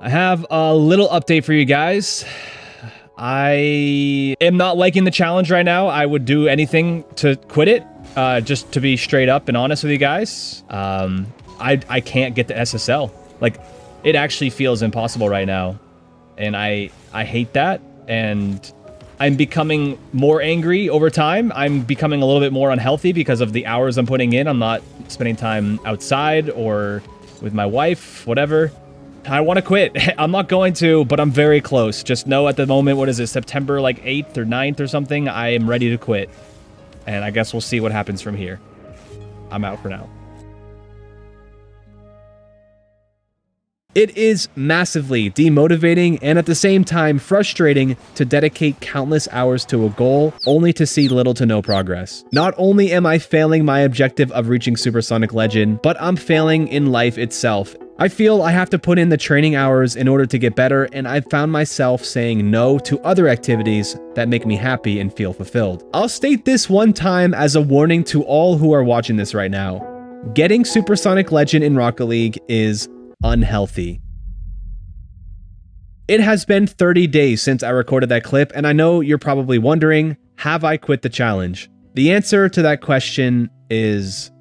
I have a little update for you guys. I am not liking the challenge right now. I would do anything to quit it, just to be straight up and honest with you guys. I can't get the SSL. Like, it actually feels impossible right now. And I hate that. And I'm becoming more angry over time. I'm becoming a little bit more unhealthy because of the hours I'm putting in. I'm not spending time outside or with my wife, whatever. I want to quit. I'm not going to, but I'm very close. Just know at the moment, what is it, September like 8th or 9th or something, I am ready to quit. And I guess we'll see what happens from here. I'm out for now. It is massively demotivating and at the same time frustrating to dedicate countless hours to a goal only to see little to no progress. Not only am I failing my objective of reaching Supersonic Legend, but I'm failing in life itself. I feel I have to put in the training hours in order to get better, and I've found myself saying no to other activities that make me happy and feel fulfilled. I'll state this one time as a warning to all who are watching this right now. Getting Supersonic Legend in Rocket League is unhealthy. It has been 30 days since I recorded that clip, and I know you're probably wondering, have I quit the challenge? The answer to that question is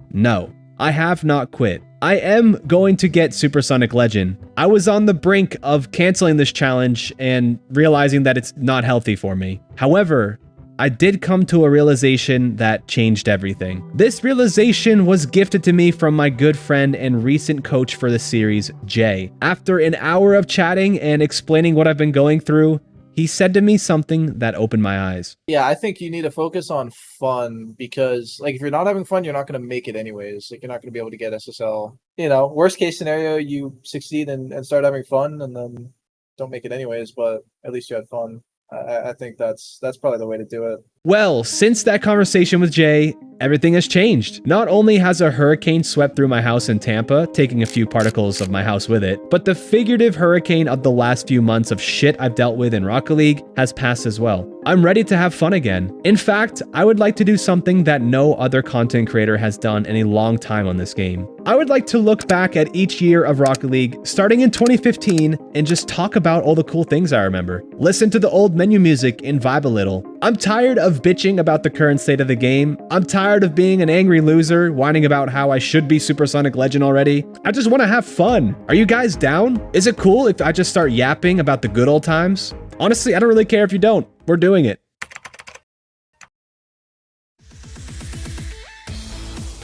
no. I have not quit. I am going to get Supersonic Legend. I was on the brink of canceling this challenge and realizing that it's not healthy for me. However, I did come to a realization that changed everything. This realization was gifted to me from my good friend and recent coach for the series, Jay. After an hour of chatting and explaining what I've been going through, he said to me something that opened my eyes. Yeah, I think you need to focus on fun because, like, if you're not having fun, you're not going to make it anyways. Like, you're not going to be able to get SSL. You know, worst case scenario, you succeed and start having fun and then don't make it anyways, but at least you had fun. I think that's probably the way to do it. Well, since that conversation with Jay, everything has changed. Not only has a hurricane swept through my house in Tampa, taking a few particles of my house with it, but the figurative hurricane of the last few months of shit I've dealt with in Rocket League has passed as well. I'm ready to have fun again. In fact, I would like to do something that no other content creator has done in a long time on this game. I would like to look back at each year of Rocket League, starting in 2015, and just talk about all the cool things I remember. Listen to the old menu music and vibe a little. I'm tired of bitching about the current state of the game. I'm tired of being an angry loser, whining about how I should be Supersonic Legend already. I just want to have fun. Are you guys down? Is it cool if I just start yapping about the good old times? Honestly, I don't really care if you don't. We're doing it.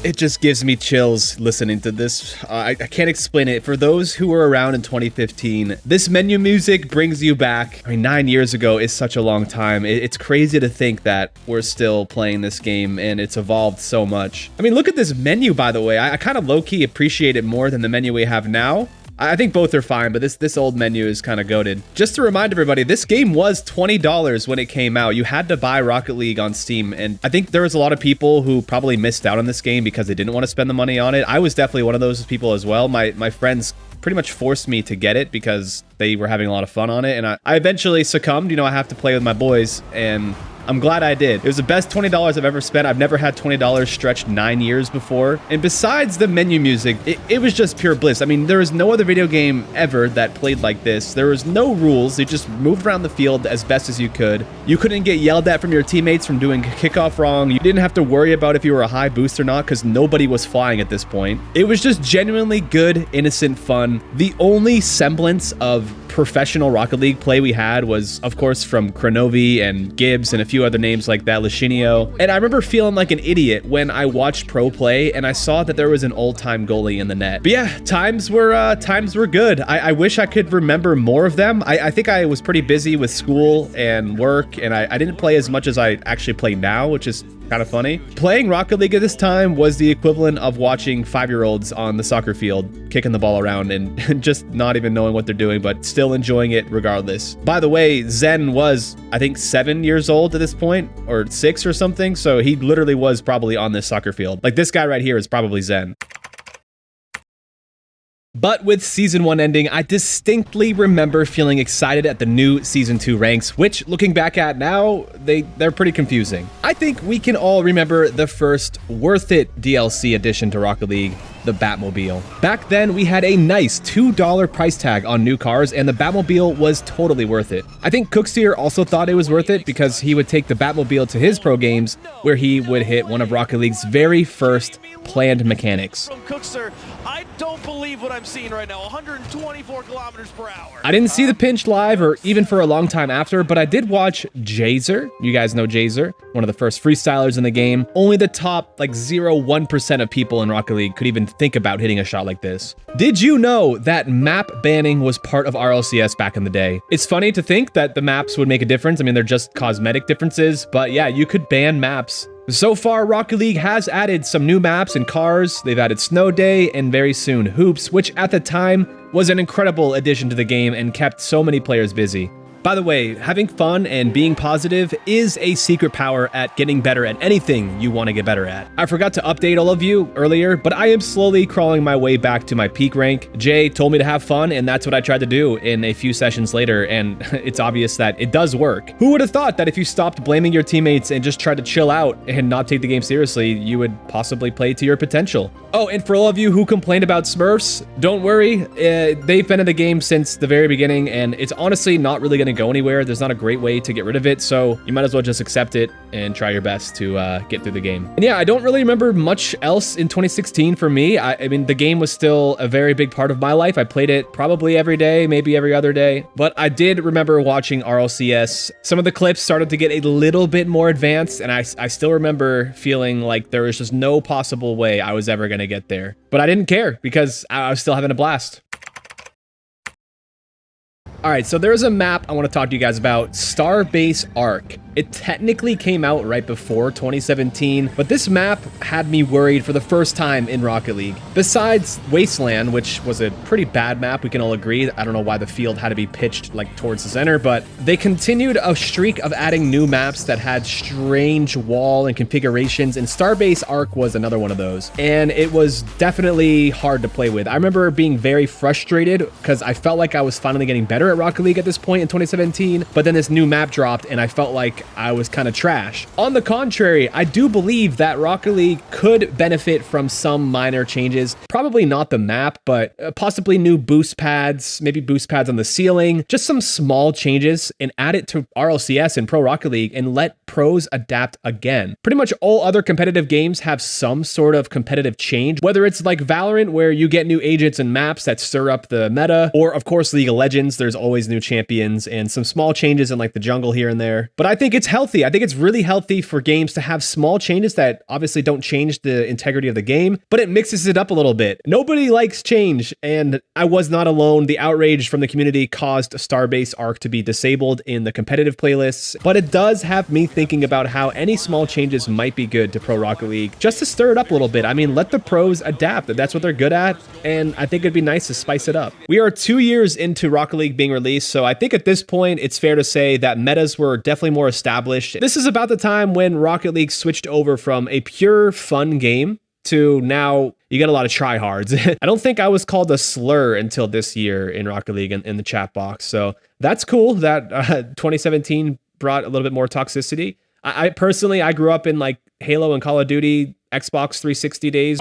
It just gives me chills listening to this. I can't explain it. For those who were around in 2015, this menu music brings you back. I mean, 9 years ago is such a long time. It's crazy to think that we're still playing this game and it's evolved so much. I mean, look at this menu, by the way. I kind of low-key appreciate it more than the menu we have now. I think both are fine, but this old menu is kind of goated. Just to remind everybody, this game was $20 when it came out. You had to buy Rocket League on Steam, and I think there was a lot of people who probably missed out on this game because they didn't want to spend the money on it. I was definitely one of those people as well. My friends pretty much forced me to get it because they were having a lot of fun on it, and I eventually succumbed. You know, I have to play with my boys, and I'm glad I did. It was the best $20 I've ever spent. I've never had $20 stretched 9 years before. And besides the menu music, it was just pure bliss. I mean, there was no other video game ever that played like this. There was no rules. You just moved around the field as best as you could. You couldn't get yelled at from your teammates from doing kickoff wrong. You didn't have to worry about if you were a high boost or not because nobody was flying at this point. It was just genuinely good, innocent fun. The only semblance of professional Rocket League play we had was, of course, from Kronovi and Gibbs and a few other names like that, Lashinio. And I remember feeling like an idiot when I watched pro play and I saw that there was an old-time goalie in the net. But yeah, times were good. I wish I could remember more of them. I think I was pretty busy with school and work, and I didn't play as much as I actually play now, which is kind of funny. Playing Rocket League at this time was the equivalent of watching 5-year-olds on the soccer field kicking the ball around and just not even knowing what they're doing, but still enjoying it regardless. By the way, Zen was, I think, 7 years old at this point, or 6 or something, so he literally was probably on this soccer field. Like, this guy right here is probably Zen. But with Season 1 ending, I distinctly remember feeling excited at the new Season 2 ranks, which, looking back at now, they're pretty confusing. I think we can all remember the first worth it DLC addition to Rocket League, the Batmobile. Back then, we had a nice $2 price tag on new cars, and the Batmobile was totally worth it. I think Cookseer also thought it was worth it because he would take the Batmobile to his pro games where he would hit one of Rocket League's very first planned mechanics. From Cookseer, I don't believe what I'm seeing right now, 124 kilometers per hour. I didn't see the pinch live or even for a long time after, but I did watch Jazer. You guys know Jazer, one of the first freestylers in the game. Only the top like 0.1% of people in Rocket League could even think about hitting a shot like this. Did you know that map banning was part of RLCS back in the day? It's funny to think that the maps would make a difference. I mean, they're just cosmetic differences, but yeah, you could ban maps. So far, Rocket League has added some new maps and cars. They've added Snow Day and very soon Hoops, which at the time was an incredible addition to the game and kept so many players busy. By the way, having fun and being positive is a secret power at getting better at anything you want to get better at. I forgot to update all of you earlier, but I am slowly crawling my way back to my peak rank. Jay told me to have fun, and that's what I tried to do in a few sessions later, and it's obvious that it does work. Who would have thought that if you stopped blaming your teammates and just tried to chill out and not take the game seriously, you would possibly play to your potential? Oh, and for all of you who complained about Smurfs, don't worry. They've been in the game since the very beginning, and it's honestly not really going to go anywhere. There's not a great way to get rid of it, so you might as well just accept it and try your best to get through the game. And yeah, I don't really remember much else in 2016 for me. I mean, the game was still a very big part of my life. I played it probably every day, maybe every other day, but I did remember watching RLCS. Some of the clips started to get a little bit more advanced, and I still remember feeling like there was just no possible way I was ever going to get there. But I didn't care because I was still having a blast. All right, so there's a map I want to talk to you guys about, Starbase Arc. It technically came out right before 2017, but this map had me worried for the first time in Rocket League. Besides Wasteland, which was a pretty bad map, we can all agree. I don't know why the field had to be pitched like towards the center, but they continued a streak of adding new maps that had strange wall and configurations, and Starbase Arc was another one of those. And it was definitely hard to play with. I remember being very frustrated because I felt like I was finally getting better at Rocket League at this point in 2017, but then this new map dropped and I felt like I was kind of trash. On the contrary, I do believe that Rocket League could benefit from some minor changes. Probably not the map, but possibly new boost pads, maybe boost pads on the ceiling, just some small changes, and add it to RLCS and Pro Rocket League and let pros adapt again. Pretty much all other competitive games have some sort of competitive change, whether it's like Valorant where you get new agents and maps that stir up the meta, or of course League of Legends, there's always new champions and some small changes in like the jungle here and there. But I think it's healthy. I think it's really healthy for games to have small changes that obviously don't change the integrity of the game, but it mixes it up a little bit. Nobody likes change, and I was not alone. The outrage from the community caused Starbase Arc to be disabled in the competitive playlists, but it does have me thinking about how any small changes might be good to Pro Rocket League just to stir it up a little bit. I mean, let the pros adapt. That's what they're good at, and I think it'd be nice to spice it up. We are 2 years into Rocket League being released, so I think at this point it's fair to say that metas were definitely more established. This is about the time when Rocket League switched over from a pure fun game to now you get a lot of tryhards. I don't think I was called a slur until this year in Rocket League in the chat box, so that's cool that 2017 brought a little bit more toxicity. I personally, I grew up in like Halo and Call of Duty Xbox 360 days.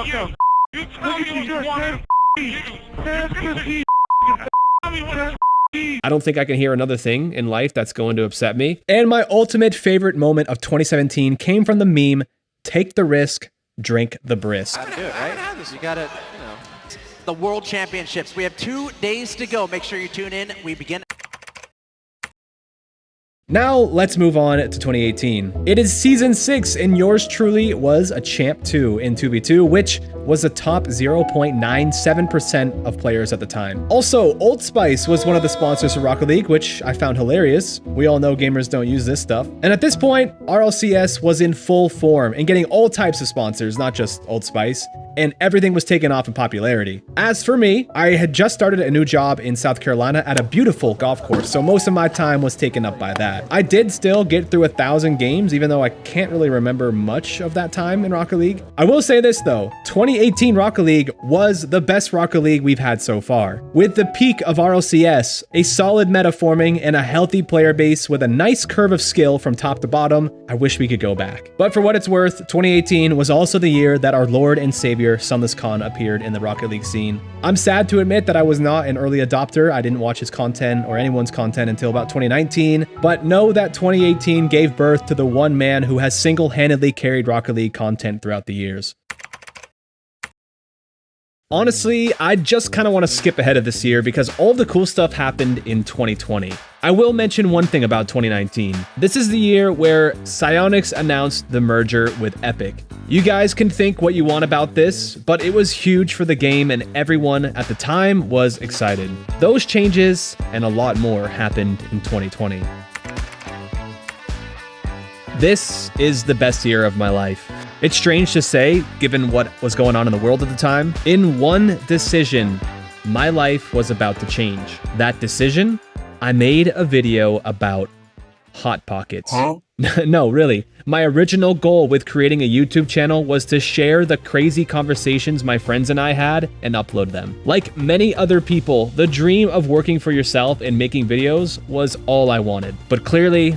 I don't think I can hear another thing in life that's going to upset me. And my ultimate favorite moment of 2017 came from the meme, "Take the risk, drink the brisk." Gotta do it, right? You gotta, you know. The World Championships. We have 2 days to go. Make sure you tune in. We begin. Now let's move on to 2018. It is season 6 and yours truly was a champ 2 in 2v2, which was a top 0.97% of players at the time. Also, Old Spice was one of the sponsors of Rocket League, which I found hilarious. We all know gamers don't use this stuff. And at this point, RLCS was in full form and getting all types of sponsors, not just Old Spice, and everything was taken off in popularity. As for me, I had just started a new job in South Carolina at a beautiful golf course, so most of my time was taken up by that. I did still get through 1,000 games, even though I can't really remember much of that time in Rocket League. I will say this though, 2018 Rocket League was the best Rocket League we've had so far. With the peak of RLCS, a solid meta forming, and a healthy player base with a nice curve of skill from top to bottom, I wish we could go back. But for what it's worth, 2018 was also the year that our Lord and Savior year Sunless Khan appeared in the Rocket League scene. I'm sad to admit that I was not an early adopter. I didn't watch his content or anyone's content until about 2019, but know that 2018 gave birth to the one man who has single-handedly carried Rocket League content throughout the years. Honestly, I just kind of want to skip ahead of this year because all the cool stuff happened in 2020. I will mention one thing about 2019. This is the year where Psyonix announced the merger with Epic. You guys can think what you want about this, but it was huge for the game and everyone at the time was excited. Those changes and a lot more happened in 2020. This is the best year of my life. It's strange to say, given what was going on in the world at the time. In one decision, my life was about to change. That decision? I made a video about Hot Pockets. Huh? No, really. My original goal with creating a YouTube channel was to share the crazy conversations my friends and I had and upload them. Like many other people, the dream of working for yourself and making videos was all I wanted. But clearly,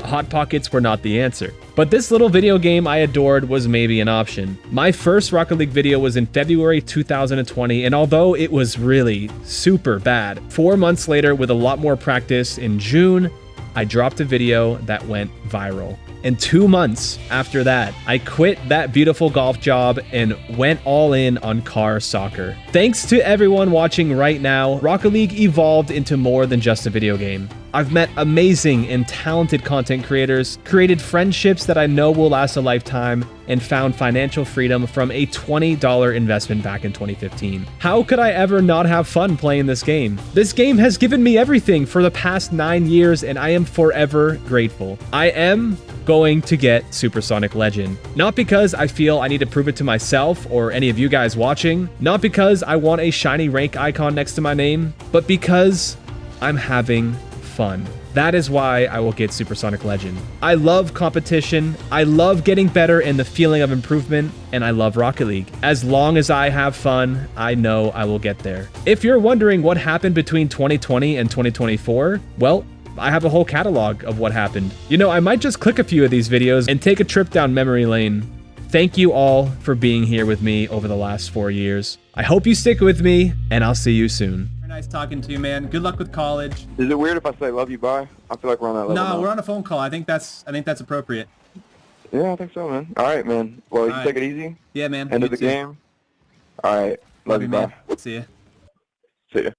Hot Pockets were not the answer. But this little video game I adored was maybe an option. My first Rocket League video was in February 2020, and although it was really super bad, 4 months later with a lot more practice in June, I dropped a video that went viral. And 2 months after that, I quit that beautiful golf job and went all in on car soccer. Thanks to everyone watching right now, Rocket League evolved into more than just a video game. I've met amazing and talented content creators, created friendships that I know will last a lifetime, and found financial freedom from a $20 investment back in 2015. How could I ever not have fun playing this game? This game has given me everything for the past 9 years, and I am forever grateful. I am going to get Supersonic Legend. Not because I feel I need to prove it to myself or any of you guys watching, not because I want a shiny rank icon next to my name, but because I'm having fun. That is why I will get Supersonic Legend. I love competition, I love getting better and the feeling of improvement, and I love Rocket League. As long as I have fun, I know I will get there. If you're wondering what happened between 2020 and 2024, well, I have a whole catalog of what happened. You know, I might just click a few of these videos and take a trip down memory lane. Thank you all for being here with me over the last 4 years. I hope you stick with me, and I'll see you soon. Nice talking to you, man. Good luck with college. Is it weird if I say love you, bye? I feel like we're on that level. No, now. We're on a phone call. I think that's appropriate. Yeah, I think so, man. All right, man. Well, you right. take it easy. Yeah, man. End You of the too. game. All right. Love you, man. bye. See ya. See ya.